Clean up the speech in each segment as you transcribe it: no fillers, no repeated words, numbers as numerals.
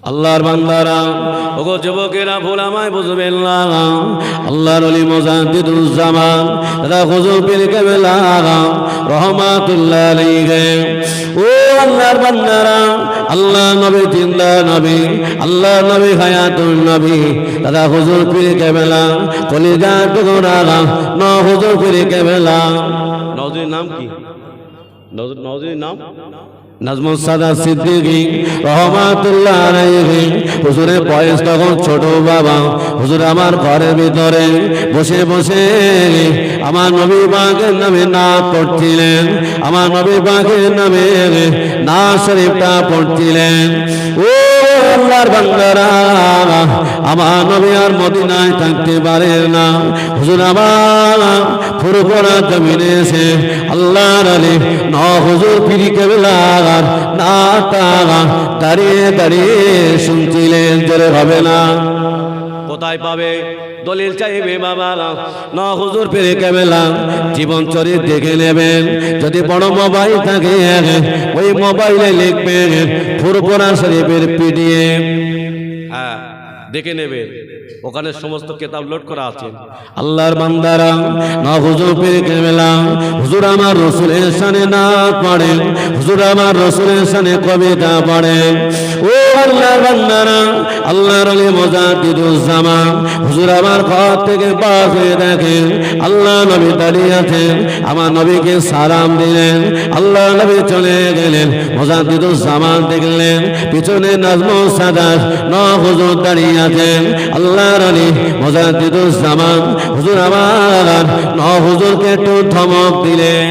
আল্লাহর বান্দারা ওগো যুবকেরা ভুল আমায় বুঝবেন না। আল্লাহর ওলি মুজাদ্দিদুজ্জামান দাদা হুজুর পীর কেবলা রহমাতুল্লাহ আলাইহি। ও আল্লাহর বান্দারা, আল্লাহ নবী জিন্দা নবী, আল্লাহ নবী হায়াতুন নবী দাদা হুজুর পীর কেবলা কলিজা টুকরা ন হুজুর পীর কেবলা। নওজীর নাম কি? নওজীর নাম নাজমুল সাদাত সিদ্দিকী রহমাতুল্লাহ আলাইহি। হুজুরের বয়স তখন ছোট বাবা। হুজুর আমার ঘরের ভিতরে বসে বসে আমার নবী পাকের নামে নাত পড়ছিলেন, আমার নবী পাকের নামে নাত শরীফটা পড়ছিলেন। ও আল্লাহর বান্দারা, আমার নবী আর মদিনায় থাকতে পারেন না। হুজুর আমার ফুরফুরা জমিনে এসে আল্লাহর আলী ন হুজুর পীর কেবলা নাটা দাঁড়িয়ে দাঁড়িয়ে শুনছিলেন। জোরে হবে না? কোথায় পাবে? দলিল চাইবে বাবা ন হুজুর পীর কেবলা জীবন চরিত্র দেখে নেবেন। যদি বড় মোবাইল থাকে ওই মোবাইলে লিখবেন ফুরফুরা শরীফের পিডিএফ, হ্যাঁ দেখে নেবে, ওখানে সমস্ত কিতাব লোড করা আছে। আল্লাহর বান্দারা না হুজুর পীর কেবলা হুজুর আমার রাসূলের শানে নাত পড়েন, হুজুর আমার রাসূলের শানে কবিতা পড়েন। ও আল্লাহর বান্দারা, আল্লাহর ওলি মুজাদ্দিদুজ্জামান হুজুর আমার ঘর থেকে পাশ হয়ে দেখেন আল্লাহ নবী দাঁড়িয়ে আছেন, আমার নবীকে সালাম দিলেন। আল্লাহ নবী চলে গেলেন, মুজাদ্দিদুজ্জামান দেখলেন পিছনে নাজমুল সাদাত ন হুজুর দাঁড়িয়ে আছেন। আল্লাহর ওলি মুজাদ্দিদুজ্জামান হুজুর আমার ন হুজুরকে একটু ধমক দিলেন।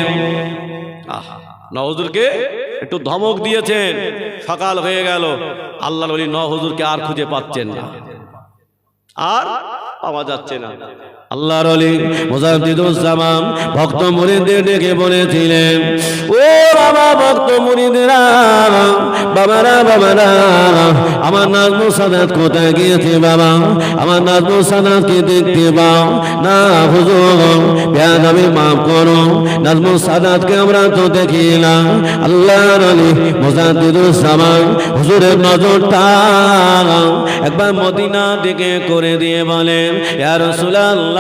ন হুজুরকে একটু ধমক দিয়েছেন। সকাল হয়ে গেল, আল্লাহর ওলি ন হুজুরকে আর খুঁজে পাচ্ছেন না, আর পাওয়া যাচ্ছে না। আল্লাহর ওলি মুজাদ্দিদুজ্জামান ভক্ত মুরিদদের ডেকে বলেছিলেন, ও বাবা ভক্ত মুরিদরা, বাবারা বাবারা, আমার নাজমুল সাদাত কোথায় গিয়েছে বাবা? আমার নাজমুল সাদাতকে দেখতে পাও না হুজুর? বেয়াদবি মাফ করো, নাজমুল সাদাতকে আমরা তো দেখি না। আল্লাহর ওলি মুজাদ্দিদুজ্জামান হুজুরের নজরটা একবার মদিনা দিকে করে দিয়ে বলেন, ইয়া রাসূলুল্লাহ,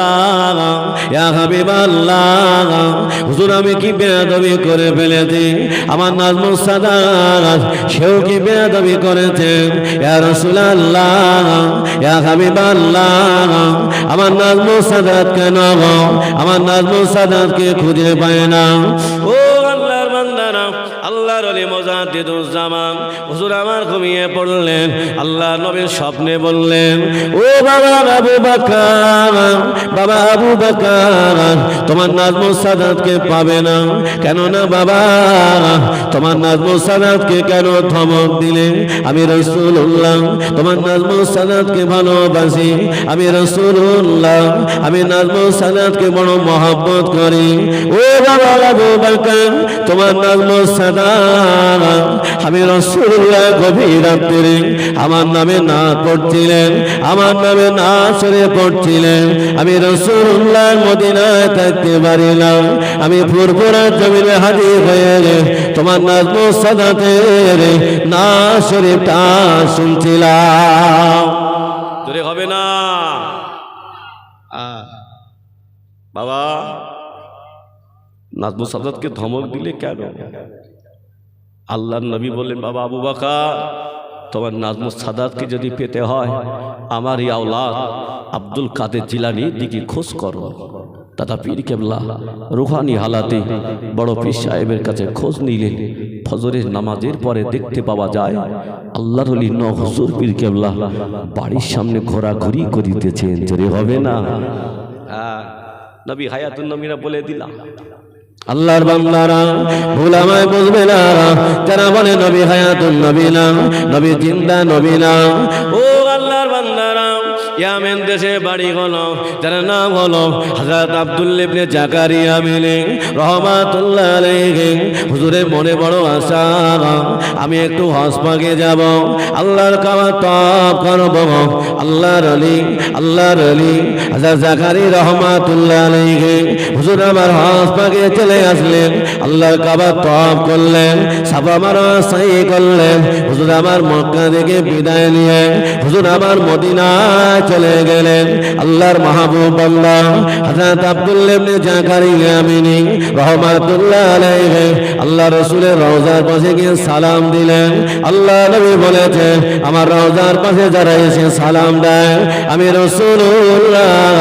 ইয়া হাবিবাল্লাহ, হুজুর আমি কি বেয়াদবি করে ফেলেছি? আমার নাজমুল সাদাত সেও কি বেয়াদবি করেছেন? ইয়া রাসূলুল্লাহ, ইয়া হাবিবাল্লাহ, আমার নাজমুল সাদাত কেন আমার নাজমুল সাদাতকে খুঁজে পায় না? ও আল্লাহর বান্দারা, আল্লাহর ওলি মুজাদ্দিদুজ্জামান হুজুর আমার ঘুমিয়ে পড়লেন। আল্লাহ নবীর স্বপ্নে বললেন, ও বাবা আবু বকর, বাবা আবু বকর, তোমার নাজমুল সাদাতকে পাবে না। কেন না বাবা? তোমার নাজমুল সাদাতকে কেন ধমক দিলে? আমি রাসূলুল্লাহ তোমার নাজমুল সাদাতকে ভালোবাসি, আমি রাসূলুল্লাহ আমি নাজমুল সাদাতকে বড় মহব্বত করি। ও বাবা আবু বকর, তোমার নাজমুল সাদাত আমি রাসূলুল্লাহ গভীর রাত্রে আমার নামে নাত পড়ছিলেন, আমার নামে নাত শরীফ পড়ছিলেন। আমি রাসূলুল্লাহ মদিনায় থাকতে পারিলাম, আমি ফুরফুরা জমিনে হাজির হয়ে তোমার নাজমুল সাদাতের নাত শরীফটা শুনছিলাম। তোরে হবে না বাবা? নাজমুল সাদাতকে ধমক দিলে কেন? আল্লাহর নবী বললেন, বাবা আবু বকর, তোমার নাজমুল সাদাতকে যদি পেতে হয় আমার এই আওলাদ আব্দুল কাদের জিলানীর দিকে খোঁজ করো। দাদা পীর কেবলা রুহানি হালাতে বড় পীর সাহেবের কাছে খোঁজ নিলেন। ফজরের নামাজের পরে দেখতে পাওয়া যায় আল্লাহর ওলি ন হুজুর পীর কেবলা বাড়ির সামনে ঘোরাঘুরি করিতেছেন। জোরে হবে না? হ্যাঁ, নবী হায়াতুন নবীরা বলে দিলাম। আল্লাহর বান্দারা ভুল আমায় বুঝবে না, যারা বলে নবী হায়াতুন নবী না, নবী জিন্দা নবী না। ও আল্লাহর বান্দারা, ইয়ামেন দেশে বাড়ি হলো, যার নাম হলো হযরত আব্দুল্লাহ ইবনে জাকারিয়া মিলি রাহমাতুল্লাহ আলাইহি। হুজুরের মনে বড় আশা, আমি একটু হজ পাকে যাব, আল্লাহর কাবা তওয়াফ করব। আল্লাহর আলী হযরত জাকারিয়া রাহমাতুল্লাহ আলাইহি হুজুর আমার হজ পাকে চলে আসলেন, আল্লাহর কাবা তওয়াফ করলেন, সাফা মারওয়া সাই করলেন। হুজুর আমার মক্কা থেকে বিদায় নিয়ে হুজুর আমার মদিনায় চলে গেলেন। আল্লাহর মাহবুব বান্দা হযরত আব্দুল্লাহ ইবনে জাকারিয়া মিনি রাহমাতুল্লাহ আলাইহি আল্লাহ রাসূলের রওজার পাশে গিয়ে সালাম দিলেন। আল্লাহ নবী বলেছেন, আমার রওজার পাশে যারা এসে সালাম দেয়, আমি রাসূলুল্লাহ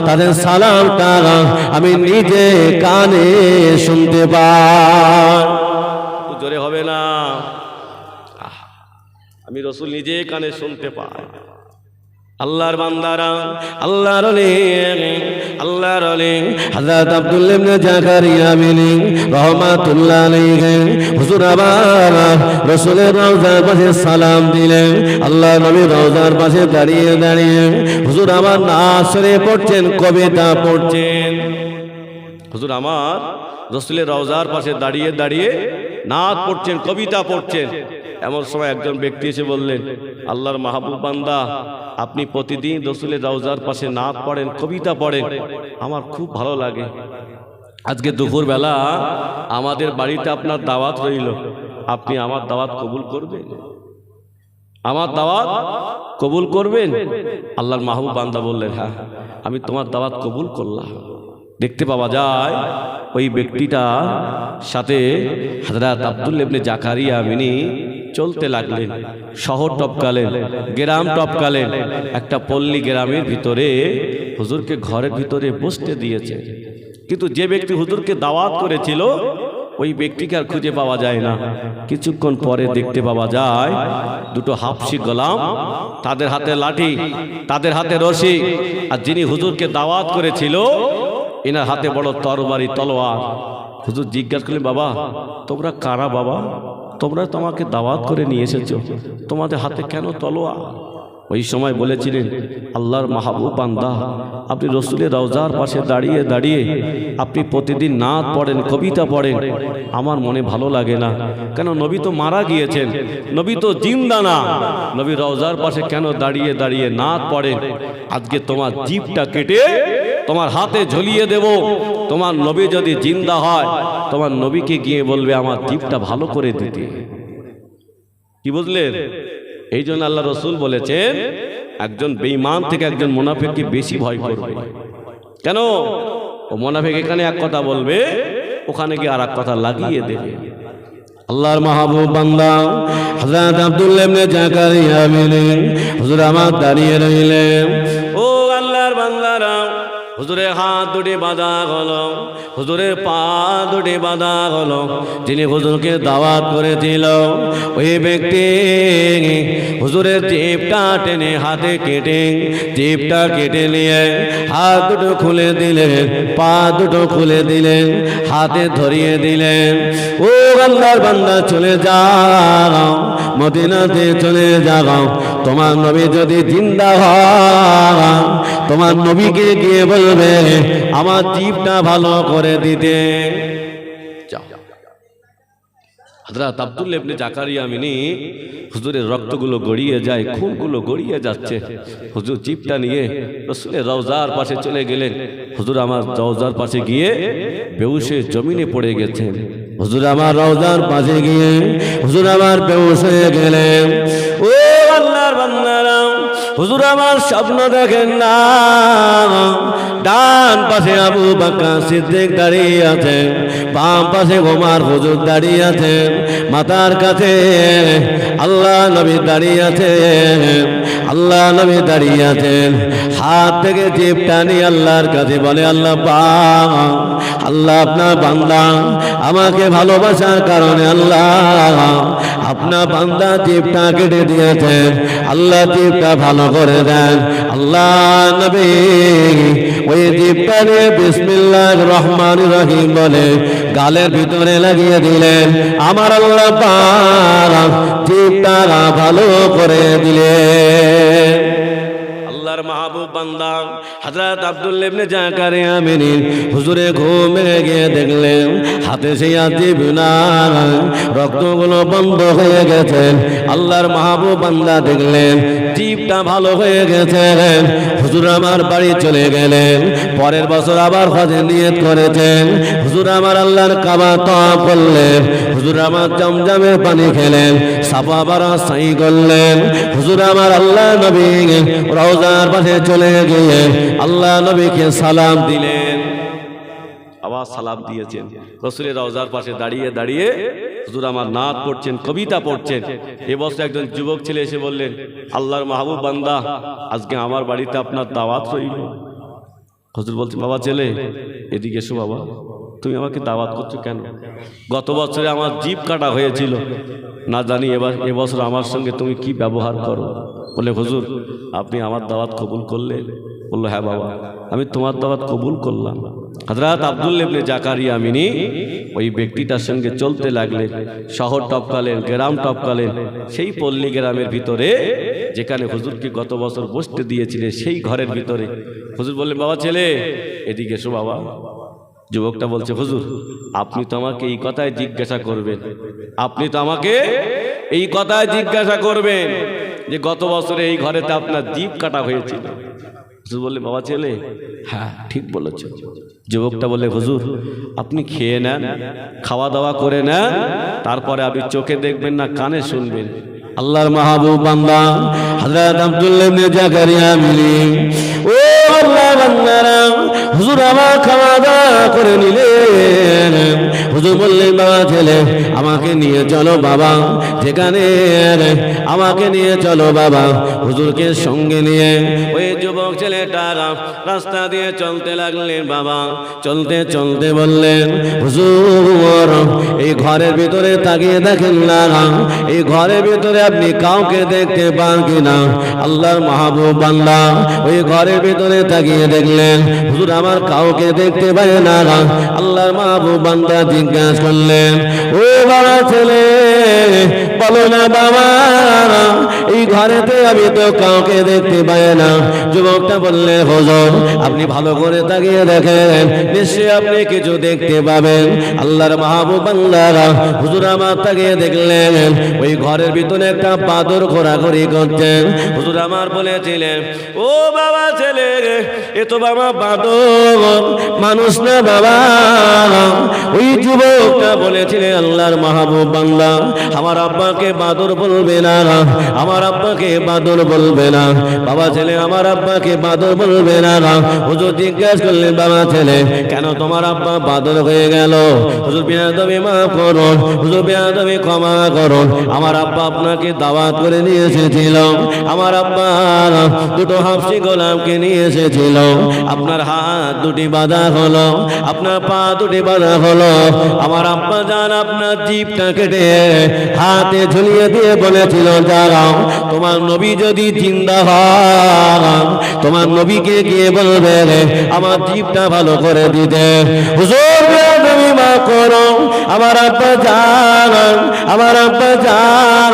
তাদের সালামটা আমি নিজে কানে শুনতে পাই। জোরে হবে না? আমি রাসূল নিজে কানে শুনতে পাই। আল্লাহর বান্দারা, আল্লাহর আলী হযরত আব্দুল্লাহ ইবনে জাকারিয়া মিনি রাহমাতুল্লাহ আলাইহি হুজুর আবার রাসূলের রওজার পাশে সালাম দিলেন। আল্লাহ নবী রওজার পাশে দাঁড়িয়ে দাঁড়িয়ে হুজুর আমার নাসরে পড়ছেন, কবিতা পড়ছেন। হুজুর আমার রাসূলের রওজার পাশে দাঁড়িয়ে দাঁড়িয়ে নাত পড়ছেন, কবিতা পড়ছেন। এমন সময় একজন ব্যক্তি এসে বললেন, আল্লাহর মাহবুব বান্দা, আপনি প্রতিদিন রাসূলের রওজার পাশে নাত পড়েন, কবিতা পড়েন, আমার খুব ভালো লাগে। আজকে দুপুরবেলা আমাদের বাড়িতে আপনার দাওয়াত রইল, আপনি আমার দাওয়াত কবুল করবেন? আমার দাওয়াত কবুল করবেন? আল্লাহর মাহবুব বান্দা বললেন, হ্যাঁ আমি তোমার দাওয়াত কবুল করলাম। দেখতে পাওয়া যায় ওই ব্যক্তিটা সাথে হযরত আব্দুল্লাহ ইবনে জাকারিয়া মিনি চলতে লাগলেন। শহর টপকালেন, গ্রাম টপকালেন, একটা পল্লী গ্রামের ভিতরে হুজুরকে ঘরের ভিতরে বসতে দিয়েছে। কিন্তু যে ব্যক্তি হুজুরকে দাওয়াত করেছিল ওই ব্যক্তিকে আর খুঁজে পাওয়া যায় না। কিছুক্ষণ পরে দেখতে পাওয়া যায় দুটো হাফসি গোলাম, তাদের হাতে লাঠি, তাদের হাতে রশি, আর যিনি হুজুরকে দাওয়াত করেছিল এনার হাতে বড় তরবারি, তলোয়ার। হুজুর জিজ্ঞাসা করলেন, বাবা তোমরা কারা? বাবা তোমরা তো আমাকে দাওয়াত করে নিয়ে এসেছো, তোমাদের হাতে কেন তলোয়ার? ওই সময় বলেছিলেন, আল্লাহর মাহবুব বান্দা, আপনি রাসূলের রওজার পাশে দাঁড়িয়ে দাঁড়িয়ে আপনি প্রতিদিন নাত পড়েন, কবিতা পড়েন, আমার মনে ভালো লাগে না। কেন? নবী তো মারা গিয়েছেন, নবী তো জিন্দা না, নবী রওজার পাশে কেন দাঁড়িয়ে দাঁড়িয়ে নাত পড়েন? আজকে তোমার জিভটা কেটে তোমার হাতে ঝুলিয়ে দেব। তোমার নবী যদি জিন্দা হয়, তোমার নবীকে গিয়ে বলবে আমার জিভটা ভালো করে দিতে। কি বুঝলেন? এই জন্য আল্লাহ রসুল বলেছেন, একজন বেঈমান থেকে একজন মুনাফিককে বেশি ভয় করবে। কেন? ও মুনাফিক এখানে এক কথা বলবে, ওখানে গিয়ে আর এক কথা লাগিয়ে দেবে। আল্লাহর মাহবুব বান্দা হযরত আব্দুল্লাহ ইবনে জাকারিয়া মিনি হুজুর আমার দাঁড়িয়ে রইলেন। ও আল্লাহর বান্দারা, হুজুরের হাত দুটি বাঁধা হলো, হুজুরের পা দুটি বাঁধা হলো। যিনি হুজুরকে দাওয়াত করেছিল ওই ব্যক্তি হুজুরের জিভটা টেনে হাতে কেটে, জিভটা কেটে নিয়ে হাত দুটো খুলে দিলেন, পা দুটো খুলে দিলেন, হাতে ধরিয়ে দিলেন। ও আল্লাহর বান্দা চলে যাও, মদিনাতে চলে যাও। তোমার নবী যদি জিন্দা হয়, তোমার নবীকে গিয়ে বলবে আমার জিভটা ভালো করে দিতে। হযরত আব্দুল্লাহ ইবনে জাকারিয়া মিনি হুজুরের রক্তগুলো গড়িয়ে যায়, খুনগুলো গড়িয়ে যাচ্ছে। হুজুর জিভটা নিয়ে রাসূলের রওজার পাশে চলে গেলেন। হুজুর আমার রওজার পাশে গিয়ে বেহুশে জমিনে পড়ে গেছেন। হুজুর আমার রওজার পাশে গিয়ে হুজুর আমার বেহুশ হয়ে গেলেন। ও আল্লাহর বান্দারা, হুজুর আমার স্বপ্ন দেখেন না, ডান পাশে আবু বকর সিদ্দিক দাঁড়িয়ে আছেন, বাম পাশে ওমর হুজুর দাঁড়িয়ে আছেন, মাথার কাছে আল্লাহ নবী দাঁড়িয়ে আছেন, আল্লাহ নবী দাঁড়িয়ে আছেন। হাত থেকে জিভটা নিয়ে আল্লাহর কাছে বলে, আল্লাহ পাক, আল্লাহ আপনার বান্দা আমাকে ভালোবাসার কারণে আল্লাহ আপনার বান্দা জিভটা কেটে দিয়েছেন, আল্লাহ জিভটা ভালো করে দেন। আল্লাহ নবী ওই জিভটা নিয়ে বিসমিল্লাহির রহমানির রহিম বলে গালের ভিতরে লাগিয়ে দিলেন। আমার আল্লাহ পাক জিভটা ভালো করে দিলেন। আল্লাহর আল্লাহর মাহবুব বান্দা হযরত আব্দুল্লাহ ইবনে জাকারিয়া আমিনী হুজুরে ঘুমে গিয়ে দেখলেন হাতে সেই আজীব না রক্তগুলো বন্ধ হয়ে গেছে। আল্লাহর মাহবুব বান্দা দেখলেন জিভটা ভালো হয়ে গেছে। হুজুর আমার বাড়ি চলে গেলেন। পরের বছর আবার হজের নিয়ত করেছেন। হুজুর আমার আল্লাহর কাবা তওয়াফ করলেন। হুজুর আমার জমজমের পানি খেলেন, সাফা মারওয়া সাই করলেন। হুজুর আমার আল্লাহ নবী রওজার পাশে চলে গিয়ে আল্লাহ নবীকে সালাম দিলেন। আবার সালাম দিয়েছেন। রাসূলের রওজার পাশে দাঁড়িয়ে দাঁড়িয়ে হুজুর আমার নাত পড়ছেন, কবিতা পড়ছেন। এবছর একজন যুবক ছেলে এসে বললেন, আল্লাহর মাহবুব বান্দা আজকে আমার বাড়িতে আপনার দাওয়াত রইল। হুজুর বলছেন, বাবা ছেলে এদিকে এসো বাবা, তুমি আমাকে দাওয়াত করছো কেন? গত বছরে আমার জিভ কাটা হয়েছিল, না জানি এবছর আমার সঙ্গে তুমি কি ব্যবহার করো। বলে হুজুর আপনি আমার দাওয়াত কবুল করলেন? বললো হ্যাঁ বাবা, আমি তোমার দাওয়াত কবুল করলাম। হযরত আব্দুল্লাহ ইবনে জাকারিয়া আমিনী ওই ব্যক্তিটার সঙ্গে চলতে লাগলেন। শহর টপকালেন, গ্রাম টপকালেন। সেই পল্লী গ্রামের ভিতরে যেখানে হুজুরকে গত বছর বসতে দিয়েছিলেন সেই ঘরের ভিতরে হুজুর বললেন, বাবা ছেলে এদিকে এসো বাবা। যুবকটা বলছে, হুজুর আপনি তো আমাকে এই কথায় জিজ্ঞাসা করবেন, আপনি তো আমাকে এই কথায় জিজ্ঞাসা করবেন যে গত বছরে এই ঘরেতে আপনার জিভ কাটা হয়েছিল। হুজুর বললে, বাবা ছেলে হ্যাঁ ঠিক বলেছ। যুবকটা বলে, হুজুর আপনি খেয়ে নেন, খাওয়া দাওয়া করে নেন, তারপরে আপনি চোখে দেখবেন না কানে শুনবেন। আল্লাহর মাহবুব বান্দা হযরত আব্দুল্লাহ ইবনে জাকারিয়া আমিনী ও আল্লাহ বান্দারা হুজুর আমার খাওয়া দাওয়া করে নিলেন। হুজুর বললেন, বাবা ছেলে আমাকে নিয়ে চলো বাবা, যেখানে আমাকে নিয়ে চলো বাবা। হুজুরকে সঙ্গে নিয়ে ওই যুবক ছেলেটা রাস্তা দিয়ে চলতে লাগলেন। বাবা চলতে চলতে বললেন, হুজুর এই ঘরের ভিতরে তাকিয়ে দেখেন না, এই ঘরের ভিতরে আপনি কাউকে দেখতে পান কিনা? আল্লাহর মাহবুব বান্দা ওই ঘরের ভিতরে তাকিয়ে দেখলেন, হুজুর আমার কাউকে দেখতে পায় না। আল্লাহর মাহবুব বান্দা জিজ্ঞাসা করলেন, ও বাবা ছেলে বলো না বাবা, এই ঘরেতে আমি তো কাউকে দেখতে পাই না। যুবকটা বললেন, হুজুর আপনি ভালো করে তাকিয়ে দেখেন, নিশ্চয়ই আপনি কিছু দেখতে পাবেন। আল্লাহর মাহবুব বান্দারা হুজুর আমার তাকিয়ে দেখলেন ওই ঘরের ভিতরে একটা বাদর ঘোরাঘুরি করছেন। হুজুর আমার বলেছিলেন, ও বাবা ছেলে এ তো বাবা বাদর, মানুষ না বাবা। ওই যুবকটা বলেছিলেন, আল্লাহর মাহবুব বান্দা আমার আব্বাকে বাদর বলবে না, আমার আব্বাকে বাদর বলবে না। বাবা ছেলে আমার আব্বাকে বাদর বলবে না। হুজুর জিজ্ঞাসা করলেন, বাবা ছেলে কেন তোমার আব্বা বাদর হয়ে গেল? হুজুর বেয়াদবি মাফ করুন, হুজুর বেয়াদবি ক্ষমা করুন। আমার আব্বা আপনাকে দাওয়াত করে নিয়ে এসেছিল, আমার আব্বা দুটো হাফসি গোলামকে নিয়ে এসেছিল। আপনার হাত দুটি বাঁধা হলো, আপনার পা দুটি বাঁধা হলো। আমার আব্বা জান আপনার জিভটা কেটে হাতে ঝুলিয়ে দিয়ে বলেছিল, যারাও তোমার নবী যদি জিন্দা হন তোমার নবীকে গিয়ে বলবে আমার জিভটা ভালো করে দিতে। হুজুর তুমি মা করো, আমার আব্বা জান, আমার আব্বা জান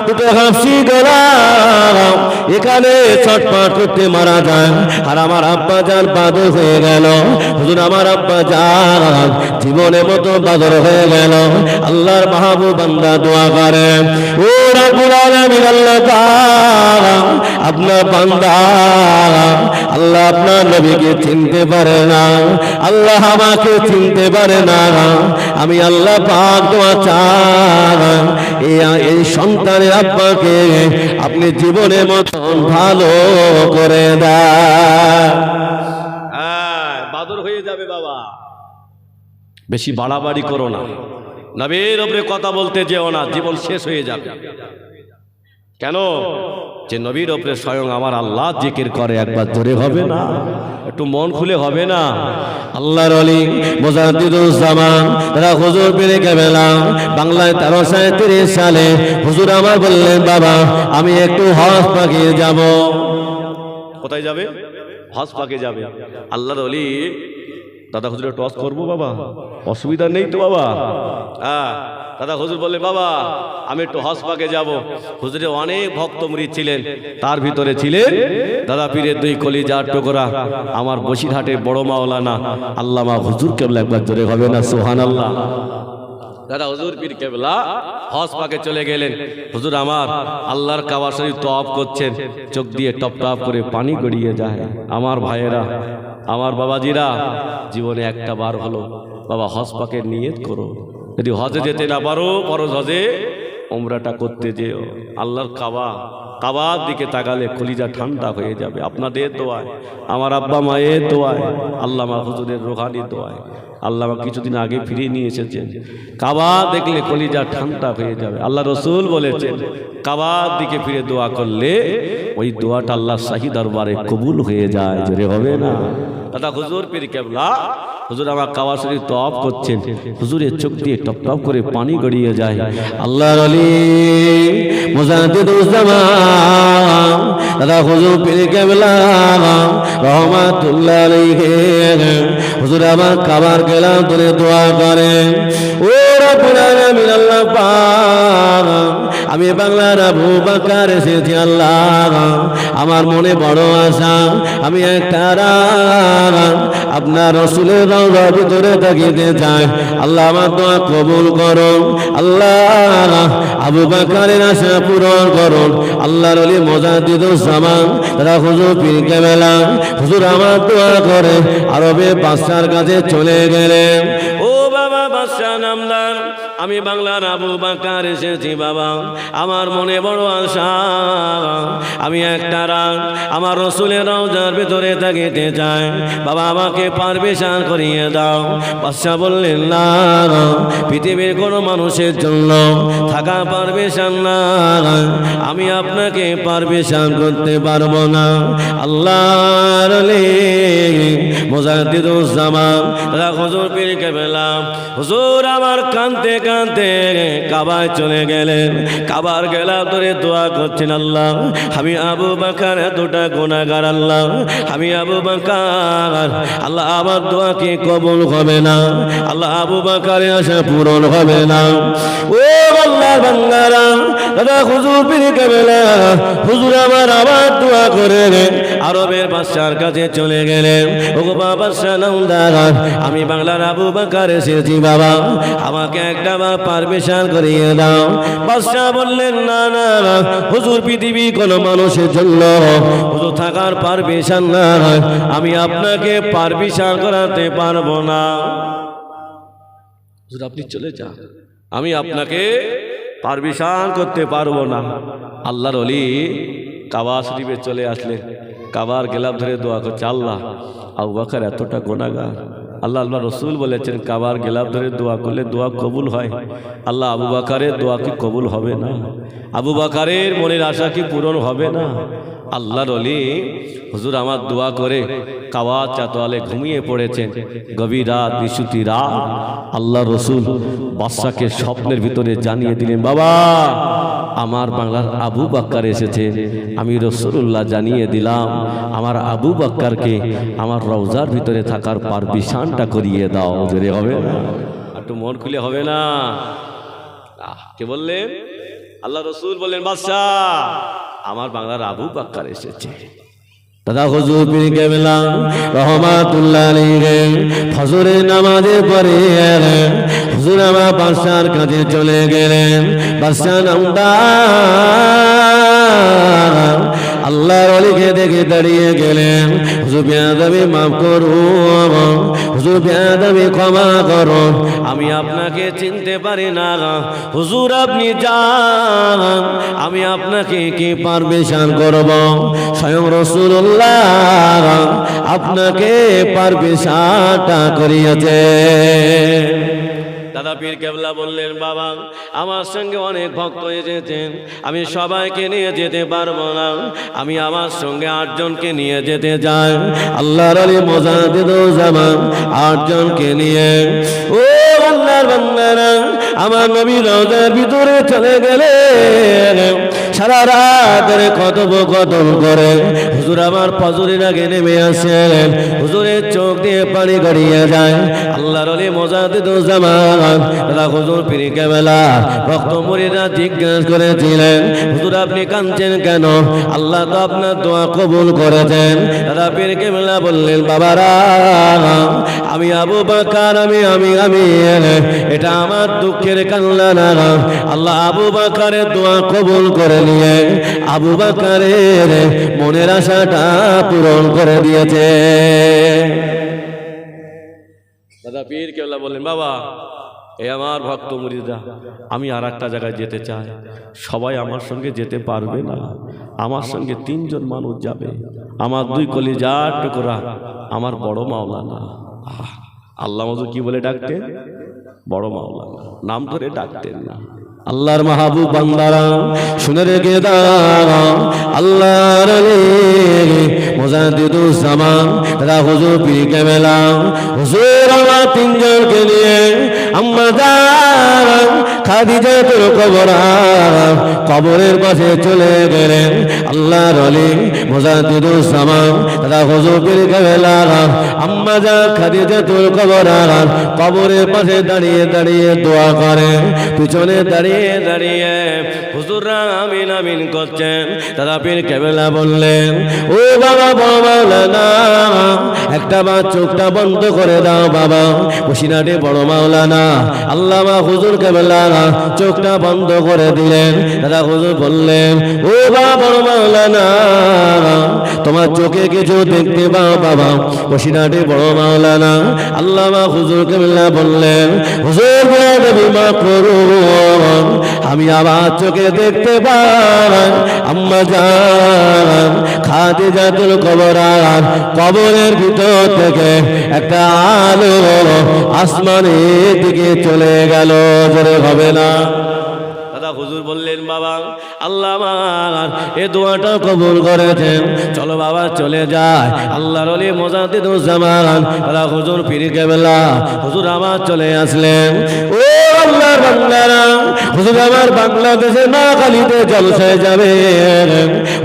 দুটো হাফসি গোলাম এখানে ছটফট করতে মারা যায়, আর আমার আব্বা জান বাদর হয়ে গেল। হুজুর আমার আব্বা জান জীবনের মতো বাদর হয়ে গেল। আল্লাহর মাহবুব বান্দা দোয়া করে, ও রব্বুল আলামিন আল্লাহ তাআলা আপনার বান্দা আল্লাহ আপনার নবীকে চিনতে পারে না, আল্লাহ আমাকে চিনতে পারে না। আমি আল্লাহ পাক দোয়া চাই এই সন্তানের আব্বাকে আপনি জীবনের মতন ভালো করে দেন। বাদর হয়ে যাবে বাবা, বেশি বাড়াবাড়ি করো না, নবীর উপরে কথা বলতে যেও না, জীবন শেষ হয়ে যাবে। কেন? যে নবীর উপরে স্বয়ং আমার আল্লাহ জিকির করে, একবার জোরে হবে না? একটু মন খুলে হবে না? আল্লাহর ওলি মুজাদ্দিদুজ্জামান তারা হুজুর পীরে কেবলা বাংলায় 1337 সালে হুজুর আমার বললেন, বাবা আমি একটু হজ পাকে যাব। কোথায় যাবে? হজ পাকে যাবে। আল্লাহর ওলি দাদা হুজুরের টস করবো বাবা, অসুবিধা নেই তো বাবা? হ্যাঁ। দাদা হুজুর বললে বাবা আমি একটু হজ পাকে যাব। হুজুরে অনেক ভক্ত মুরিদ ছিলেন, তার ভিতরে ছিলেন দাদা পীরের দুই কলিজার টুকরা আমার বসিরহাটের বড় মাওলানা আল্লামা হুজুর কেবলা। একবার জোরে হবে না সুবহানাল্লাহ? দাদা হুজুর পীর কেবলা হজ পাকে চলে গেলেন। হুজুর আমার আল্লাহর কাবা শরীফ তওয়াফ করছেন, চোখ দিয়ে টপ টপ করে পানি গড়িয়ে যায়। আমার ভাইয়েরা, আমার বাবাজিরা, জীবনে একটা বার হলো বাবা হজ পাকে নিয়ত করো। যদি হজে যেতে না পারো, ফরজ হজে উমরাটা করতে যেও। আল্লাহর কাবার দিকে তাকালে কলিজা ঠান্ডা হয়ে যাবে। আপনাদের দোয়ায়, আমার আব্বা মায়ের দোয়ায়, আল্লামা হুজুরের রুহানি দোয়ায় আল্লাহ কিছুদিন আগে ফিরিয়ে নিয়ে এসেছেন। কাবা দেখলে কলিজা ঠান্ডা হয়ে যাবে। আল্লাহ রসুল বলেছেন কাবার দিকে ফিরে দোয়া করলে ওই দোয়াটা আল্লাহ শাহী দরবারে কবুল হয়ে যায়। জোরে হবে না? দাদা হুজুর পীর কেবলা হুজুর আমার কাবা শরীফ তওয়াফ করছেন, হুজুরের চোখ দিয়ে টপ টপ করে পানি গড়িয়ে যায়। আল্লাহর ওলি মুজাদ্দিদুজ জামান দাদা হুজুর পীর কেবলা রহমাতুল্লাহ আলাইহি হুজুর আমার কাবার গেলাম ধরে দোয়া করেন, ও রব্বুল আলামিন আল্লাহ পাক আমি বাংলার আবু বকর এসেছি আল্লাহ, আমার মনে বড় আশা, আমি একটা রাত আপনার রাসূলের রওজার ভিতরে থাকিতে চাই। আল্লাহ আমার দোয়া কবুল করুন, আল্লাহ আবু বকরের আশা পূরণ করুন। আল্লাহর ওলি মুজাদ্দিদুজ জামান দাদা হুজুর পীর কেবলা হুজুর আমার দোয়া করে আরবে বাদশার কাছে চলে গেলেন। ও বাবা বাদশা নামদার, আমি বাংলার আবু বকর এসেছি বাবা, আমার মনে বড় আশা, আমি একটা রাত আমার রাসূলের রওজার ভিতরে থাকিতে চাই। বাবা আমাকে পারমিশন করিয়ে দাও। বাদশা বললেন না, পৃথিবীর কোনো মানুষের জন্য থাকা পারমিশন না, আমি আপনাকে পারমিশন করতে পারবো না। আল্লাহর ওলি মুজাদ্দিদুজ জামান দাদা হুজুর পীর কেবলা হুজুর আমার কাঁদতে কাঁদতে কাবায় চলে গেলেন। কাবার গেলা ধরে দোয়া করছেন, আল্লাহ আমি আবু বকর এতটা গুনাহগার, আল্লাহ আমি আবু বকর, আল্লাহ আমার দোয়া কি কবুল হবে না? আল্লাহ আবু বকরের আশা পূরণ হবে না? ও আল্লাহর বান্দারা দাদা হুজুর পীর কেবলা হুজুর আমার দোয়া করে আরবের বাদশার কাছে চলে গেলেন। ও বাদশা নামদার, আমি বাংলার আবু বকর এসেছি বাবা, আমাকে একটা বার পারমিশন করিয়ে দাও। বাদশা বললেন না না হুজুর পৃথিবী কোনো মানুষের জন্য হুজুর থাকার পারমিশন না, আমি আপনাকে পারমিশন করাতে পারবো না। হুজুর আপনি চলে যান, আমি আপনাকে পারমিশন করতে পারবো না। আল্লাহর ওলি কাবা শরীফে চলে আসলেন, কাবার গেলাম ধরে দোয়া করছে, আল্লাহ আবু বকর এতটা গুনাহগার, আল্লাহ রসুল বলেছেন কাবার গেলাম ধরে দোয়া করলে দোয়া কবুল হয়। আল্লাহ আবু বকরের দোয়া কি কবুল হবে না? আবু বকরের মনের আশা কি পূরণ হবে না? আল্লাহর ওলি হুজুর আমার দোয়া করে কাবা চাতোয়ালে ঘুমিয়ে পড়েছেন। গভীর রাত, বিশুতি রাত, আল্লাহ রসুল বাদশাকে স্বপ্নের ভিতরে জানিয়ে দিলেন, বাবা আমার বাংলার আবু বকর এসেছে, আমি রাসূলুল্লাহ জানিয়ে দিলাম আমার আবু বকরকে আমার রওজার ভিতরে থাকার পারমিশনটা করিয়ে দাও। জোরে হবে না? একটু মন খুলে হবে না? কে বললেন? আল্লাহ রসুল বললেন বাদশা আমার বাংলার আবু বকর এসেছে। দাদা হুজুর পীর কেবলা রহমাতুল্লাহ আলাইহি ফজরের নামাজে পড়ে হুজুর আমার বাদশার কাছে চলে গেলেন। বাদশা নামদার আল্লাহর ওলিকে দেখে দাঁড়িয়ে গেলেন, হুজুর বেয়াদবি মাফ করুন, হুজুর বেয়াদবি ক্ষমা করুন, আমি আপনাকে চিনতে পারি না। হুজুর আপনি যান, আমি আপনাকে কি পারমিশন করব? স্বয়ং রাসূলুল্লাহ আপনাকে পারমিশনটা করিয়েছে। দাদা পীর কেবলা বললেন, বাবা আমার সঙ্গে অনেক ভক্ত এসেছেন, আমি সবাইকে নিয়ে যেতে পারবো না, আমি আমার সঙ্গে 8 জনকে নিয়ে যেতে চাই। আল্লাহর ওলি মুজাদ্দিদুজ জামান 8 জনকে নিয়ে ও আল্লাহর বান্দারা আমার নবী রওজার ভিতরে চলে গেলেন। সারা রাত ধরে কথোপকথন করে হুজুর আমার ফজরের আগে নেমে আসেন, হুজুরের চোখ দিয়ে পানি গড়িয়ে যায়। আল্লাহর ওলি মুজাদ্দিদুজ্জামান দাদা হুজুর পীর কেবলা ভক্ত মুরিদরা জিজ্ঞাসা করেছিলেন, হুজুর আপনি কাঁদছেন কেন? আল্লাহ তো আপনার দোয়া কবুল করেছেন। দাদা পীর কেবলা বললেন, বাবারা আমি আবু বকর, আমি এটা আমার দুঃখের কান্না না, আল্লাহ আবু বকরের দোয়া কবুল করে নিয়ে আবু বকরের মনের আশাটা পূরণ করে দিয়েছে। দাদা পীর কেবলা বললেন, বাবা এ আমার ভক্ত মুরিদরা, আমি আর একটা জায়গায় যেতে চাই, সবাই আমার সঙ্গে যেতে পারবে না, আমার সঙ্গে 3 জন মানুষ যাবে, আমার 2 কলিজার টুকরা, আমার বড় মাওলানা। আল্লাহ মজু কি বলে ডাকতেন? বড় মাওলানা, নাম ধরে ডাকতেন না। আল্লাহর মাহবুব বান্দারা শুনে রেখে দাও, আল্লাহর মুজাদ্দিদুজ্জামান দাদা হুজুর পীর কেবলা হুজুর আমার 3 জনকে নিয়ে আম্মা জান খাদিজাতুল কুবরা কবরের পাশে চলে গেলেন। আল্লাহর ওলি মুজাদ্দিদুজ্জামান দাদা হুজুর পীর কেবলা আম্মা জান খাদিজাতুল কুবরা কবরের পাশে দাঁড়িয়ে দাঁড়িয়ে দোয়া করেন, পিছনে দাঁড়িয়ে হুজুররা আমিন আমিন করছেন। দাদা পীর কেবলা বললেন, ও বাবা মাওলানা একটা বার চোখটা বন্ধ করে দাও বাবা। বসিনাটে বড় মাওলানা আল্লামা হুজুর কেবলা চোখটা বন্ধ করে দিলেন। দাদা হুজুর বললেন, ও বাবা বড় মাওলানা তোমার চোখে কিছু দেখতে পাও বাবা? বসিনাটে বড় মাওলানা আল্লামা হুজুর কেবলা বললেন, হুজুর বিমা করুন, আমি আবার চোখে দেখতে পাই আম্মা জান খাদিজাতুল কুবরা কবরের ভিতর থেকে একটা আলো আসমানের দিকে চলে গেল। জোরে হবে না? দাদা হুজুর বললেন, বাবা আল্লাহ আমার এ দোয়াটা কবুল করেছেন, চলো বাবা চলে যায়। আল্লাহর ওলি মুজাদ্দিদুজ্জামান দাদা হুজুর পীর কেবলা হুজুর আমার চলে আসলেন। ও আল্লাহর বান্দারা, হুজুর আমার বাংলাদেশে নোয়াখালীতে জলসায় যাবে।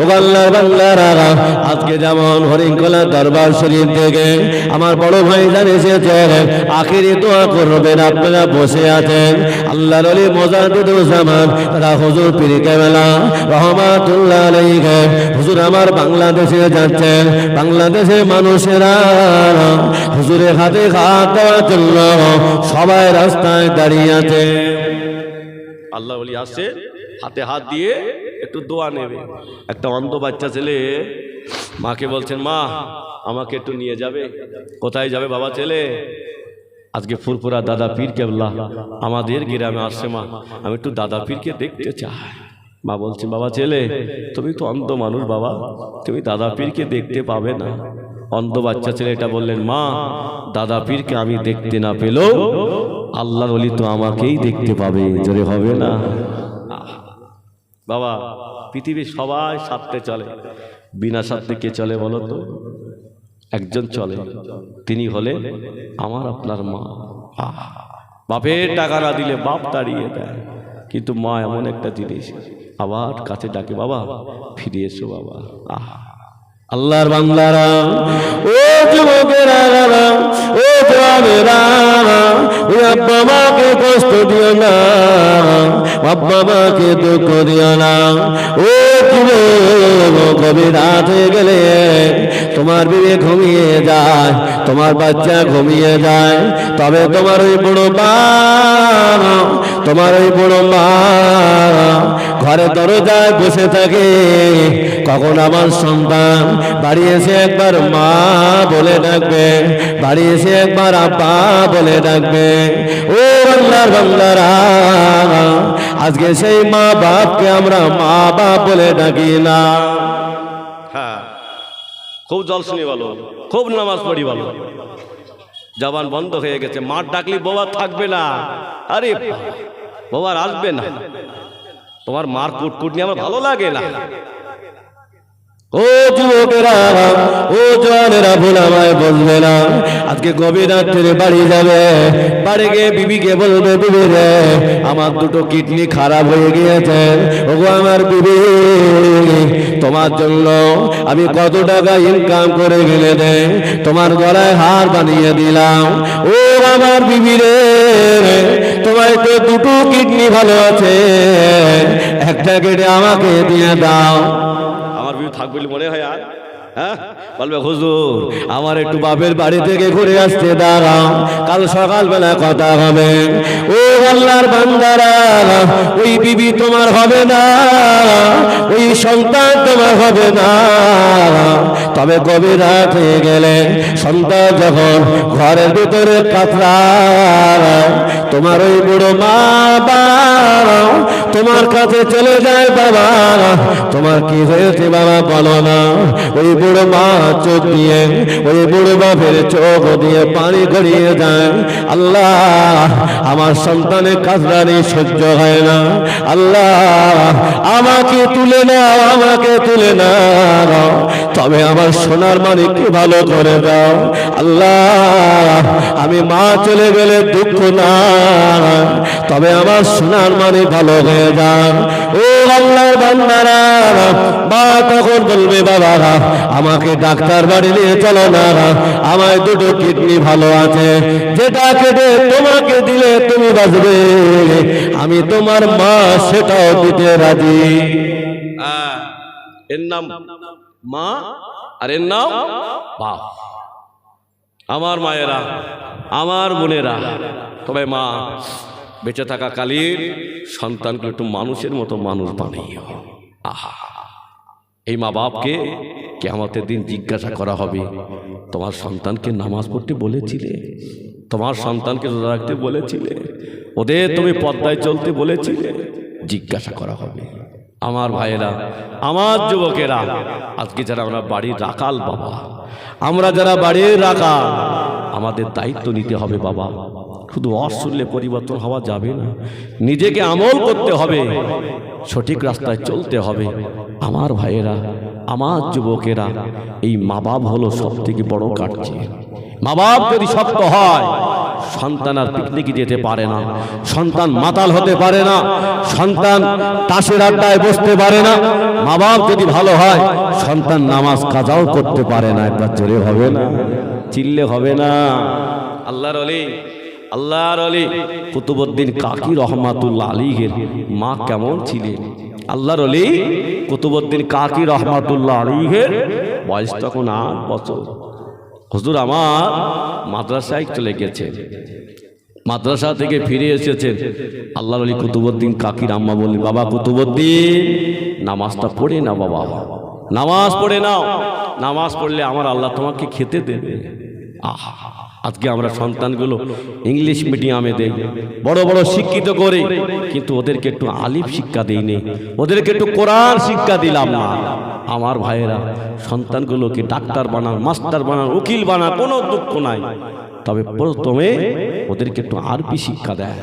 ও আল্লাহর বান্দারা, আজকে যেমন হরিণখোলা দরবার শরীফ থেকে আমার বড় ভাই জান এসেছেন, আখিরি দোয়া করবেন, আপনারা বসে আছেন। আল্লাহর ওলি মুজাদ্দিদুজ্জামান দাদা হুজুর পীর কেবলা রহমাতুল্লাহ আলাইহি হুজুর আমার বাংলাদেশে যাচ্ছেন। বাংলাদেশের মানুষেরা হুজুরের হাতে হাত দেওয়ার জন্য সবাই রাস্তায় দাঁড়িয়ে আছে। আল্লাহ ওলি আসছে, হাতে হাত দিয়ে একটু দোয়া নেবে। একটা অন্ধ বাচ্চা ছেলে মাকে বলছেন, মা আমাকে একটু নিয়ে যাবে। কোথায় যাবে বাবা ছেলে? আজকে ফুরফুরা দাদা পীর কেবলা আমাদের গ্রামে আসছে, মা আমি একটু দাদা পীরকে দেখতে চাই। মা বলছেন, বাবা ছেলে তুমি তো অন্ধ মানুষ বাবা, তুমি দাদা পীরকে দেখতে পাবে না। অন্ধ বাচ্চা ছেলে এটা বললেন, মা দাদা পীরকে আমি দেখতে না পেলেও আল্লাহর ওলি তো আমাকেই দেখতে পাবে। জোরে হবে না? বাবা পৃথিবীর সবাই স্বার্থে চলে, বিনা স্বার্থে কে চলে বলো তো? একজন চলে, তিনি হলে আমার আপনার মা। বাপের টাকা না দিলে বাপ তাড়িয়ে দেয়, কিন্তু মা এমন একটা জিনিস আবার কাছে ডাকে, বাবা ফিরে এসো বাবা। আল্লাহর বান্দারা, ও যুবকেরা, ও জওয়ানেরা, ও আব্বা মাকে কষ্ট দিও না, আব্বা মাকে দুঃখ দিও না। ও যুবক, গভীর রাত হয়ে গেলে তোমার বিবে ঘুমিয়ে যায়, তোমার বাচ্চা ঘুমিয়ে যায়, তবে তোমার ওই বুড়ো মা, তোমার ওই বুড়ো মা ঘরে দরজায় বসে থাকে। কখন আমার সন্তান বাড়ি এসে একবার মা বলে ডাকবে, বাড়ি এসে একবার আব্বা বলে ডাকবে। ও আল্লাহর বান্দারা, আজকে সেই মা বাপকে আমরা মা বাপ বলে ডাকি না। হ্যাঁ, খুব জল শুনি বলো, খুব নামাজ পড়ি বলো, জবান বন্ধ হয়ে গেছে। মার ডাকলি বাবা থাকবে না, আরে বাবা আসবে না, তোমার মার কুটকুট নিয়ে আমার ভালো লাগে না। ও যুবকেরা, ও জওয়ানেরা, ভোলামায় বলবে না। আজকে গভীর রাত্রে বাড়ি যাবে, বাড়ি গিয়ে বিবিকে বলবে, বিবি রে আমার দুটো কিডনি খারাপ হয়ে গিয়েছে, ওগো আমার বিবি তোমার জন্য আমি কত টাকা ইনকাম করে গেলে দে তোমার গলায় হার বানিয়ে দিলাম। ও আমার বিবি রে, তোমার তো দুটো কিডনি ভালো আছে, একটা কেটে আমাকে দিয়ে দাও। আমার বিবি থাকবে বলে মনে হয় আর? হ্যাঁ, বলবে হুজুর আমার একটু বাপের বাড়ি থেকে ঘুরে আসতে দাঁড়াও, কাল সকালবেলা কথা হবে। ও আল্লাহর বান্দারা, ওই বিবি তোমার হবে না, ওই সন্তান তোমার হবে না, তবে গভীর রাত হয়ে গেলে সন্তান যখন ঘরের ভিতরে কাতরায়, তোমার ওই বুড়ো মা বাবা তোমার কাছে চলে যায়, বাবা তোমার কি হয়েছে বাবা বলো না। ওই বুড়ো মা চোখ দিয়ে, ওই বুড়ো বাপের চোখ দিয়ে পানি গড়িয়ে যায়, আল্লাহ আমার সন্তানের কাজরানি সহ্য হয় না, আল্লাহ আমাকে তুলে নাও, আমাকে তুলে নাও, তবে আমার সোনার মানিককে ভালো করে দাও। আল্লাহ আমি মা চলে গেলে দুঃখ না, তবে আমার সোনার মানিক ভালো হয়ে যান। ও আল্লাহর বান্দারা, মা তখন বলবে বাবা আমাকে ডাক্তার বাড়ি নিয়ে চলো না, আমার দুটো কিডনি ভালো আছে, যেটা কেটে তোমাকে দিলে তুমি বাঁচবে, আমি তোমার মা সেটাও দিতে রাজি। এর নাম মা আর এর নাম বাপ। আমার মায়েরা, আমার বোনেরা, তবে মা বেঁচে থাকা কালীন সন্তানকে একটু মানুষের মতো মানুষ বানিয়ে, আহা এই মা বাপকে কিয়ামতের দিন জিজ্ঞাসা করা হবে, তোমার সন্তানকে নামাজ পড়তে বলেছিলে, তোমার সন্তানকে রোজা রাখতে বলেছিলে, ওদের তুমি পর্দায় চলতে বলেছিলে, জিজ্ঞাসা করা হবে। আমার ভাইয়েরা, আমার যুবকেরা, আজকে যারা আমরা বাড়ির রাখাল বাবা, আমরা যারা বাড়ির রাখাল, আমাদের দায়িত্ব নিতে হবে বাবা। শুধু ওয়াজ শুনলে পরিবর্তন হওয়া যাবে না, নিজেকে আমল করতে হবে, সঠিক রাস্তায় চলতে হবে। আমার ভাইয়েরা, আমার যুবকেরা, এই মা বাপ হলো সব থেকে বড় কাটছে। মা বাপ যদি শক্ত হয়, সন্তান আর পিকনিকে যেতে পারে না, সন্তান মাতাল হতে পারে না, সন্তান তাসের আড্ডায় বসতে পারে না। মা বাপ যদি ভালো হয়, সন্তান নামাজ কাজাও করতে পারে না। একবার জোরে হবে না, চিল্লে হবে না। আল্লাহর ওলি, আল্লাহর ওলি কুতুবউদ্দিন কাকি রহমাতুল্লাহ আলাইহির মা কেমন ছিলেন? আল্লাহর ওলি কুতুবউদ্দিন কাকি রহমাতুল্লাহ আলাইহির বয়স তখন 8 বছর। হুজুর আমার মাদ্রাসায় চলে গেছেন, মাদ্রাসা থেকে ফিরে এসেছেন। আল্লাহর ওলি কুতুবউদ্দিন কাকির আম্মা বললেন, বাবা কুতুবউদ্দিন নামাজটা পড়ে না, বাবা নামাজ পড়ে নাও, নামাজ পড়লে আমার আল্লাহ তোমাকে খেতে দেবে। আহা, আজকে আমরা সন্তানগুলো ইংলিশ মিডিয়ামে দেই, বড় বড় শিক্ষিত করে, কিন্তু ওদেরকে একটু আলিফ শিক্ষা দিইনি, ওদেরকে একটু কোরআন শিক্ষা দিলাম না। আমার ভাইয়েরা, সন্তানগুলোকে ডাক্তার বানান, মাস্টার বানান, উকিল বানান, কোনো দুঃখ নাই, তবে প্রথমে ওদেরকে একটু আরবি শিক্ষা দেয়,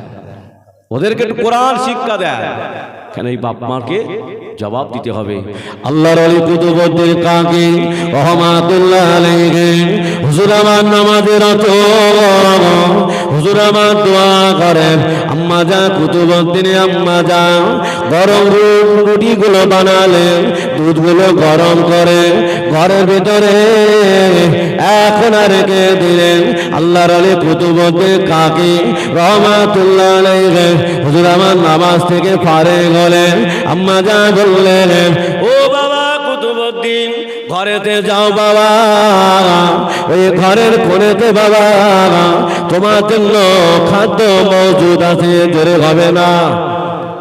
ওদেরকে একটু কোরআন শিক্ষা দেয়। কেন এই বাপ মাকে জবাব দিতে হবে। আল্লাহর ওলি কুতুবউদ্দিন কাকি রহমাতুল্লাহ আলাইহি হুজুর আমার নামাজের রত, হুজুর আমার দোয়া করেন, আম্মা যা কুতুবউদ্দিন আম্মা যা গরম রুটিগুলো বানালেন, দুধগুলো গরম করে ঘরের ভিতরে এখন রেখে দিলেন। আল্লাহর ওলি কুতুবউদ্দিন কাকি রহমাতুল্লাহ আলাইহি হুজুর আমার নামাজ থেকে ফারেগ হলেন, আম্মা যা বললেন, ও বাবা কুতুবউদ্দিন ঘরেতে যাও বাবা, ওই ঘরের কোণেতে বাবা তোমার জন্য খাদ্য মজুদ আছে, জোরে হবে না।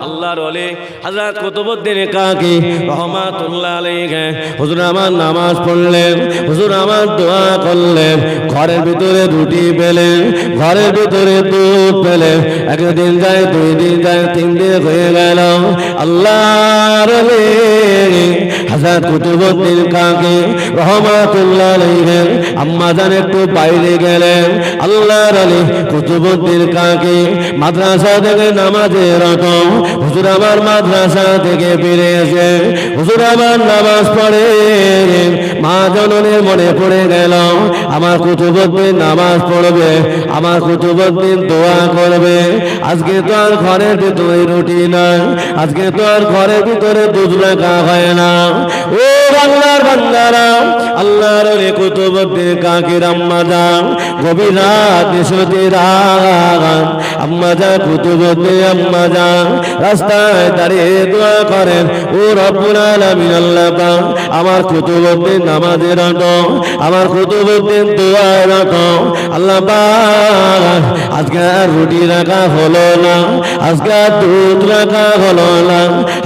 আল্লাহর ওলি হযরত কুতুবউদ্দিন কাকি রহমাতুল্লাহ আলাইহি হুজুর আমার নামাজ পড়লেন, হুজুর আমার দোয়া করলেন, ঘরের ভিতরে রুটি পেলেন, ঘরের ভিতরে দুধ পেলেন। একদিন যায়, 2 দিন যায়, 3 দিন হয়ে গেল। আল্লাহর ওলি হযরত কুতুবউদ্দিন কাকি রহমাতুল্লাহ আলাইহি আম্মা জান একটু বাইরে গেলেন। আল্লাহর ওলি কুতুবউদ্দিন কাকি মাদ্রাসা থেকে নামাজে রত, হুজুর আমার মাদ্রাসা থেকে ফিরে এসে হুজুর আমার নামাজ পড়ে মা জননীর মনে পড়ে গেল আমার কুতুবউদ্দিন নামাজ পড়বে, আমার কুতুবউদ্দিন দোয়া করবে। আজকে তো আর ঘরের ভিতরে রুটি নাই, আজকে তো আর ঘরের ভিতরে দুধ রাখা হয় না। ও বাংলার বান্দারা, আল্লাহর ওলি কুতুবউদ্দিন কাকির আম্মা যান গভীর রাত নিশতি রাত আম্মা যান কুতুবউদ্দিন আম্মা যান রাস্তায় দাঁড়িয়ে দোয়া করেন, ও রব্বুল আলামিন আল্লাহ পাক আমার কুতুবউদ্দিন নামাজের রাখো, আমার কুতুবউদ্দিন দোয়ায় রাখো। আল্লাহ পাক আজকে আর রুটি রাখা হলো না, আজকে আর দুধ রাখা হলো না।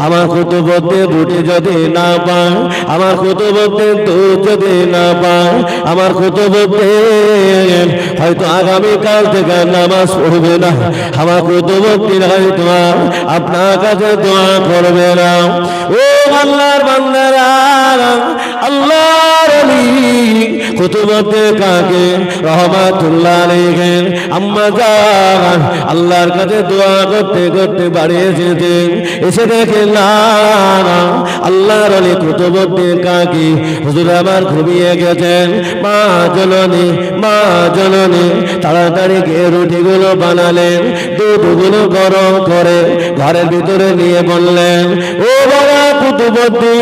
আমার কুতুবউদ্দিন রুটি যদি না পায়, আমার কুতুবউদ্দিন দুধ যদি না পায়, আমার কুতুবউদ্দিন হয়তো আগামীকাল থেকে নামাজ পড়বে না, আমার কুতুবউদ্দিন হয়তো আপনার কাছে দোয়া করবে না। ও আল্লাহর বান্দারা, আল্লাহর ওলি কুতুবউদ্দিন কাকে রহমাতুল্লাহ আলাইহি আম্মা জান আল্লাহর কাছে দোয়া করতে করতে বাড়ি এসেছেন, এসে দেখেন না আল্লাহর ওলি কুতুবউদ্দিন কাকি হুজুর আমার ঘুমিয়ে গেছেন। মা জননী তাড়াতাড়ি গিয়ে রুটিগুলো বানালেন, দুধগুলো গরম করে ঘরের ভিতরে নিয়ে বললেন, ও বাবা কুতুবউদ্দিন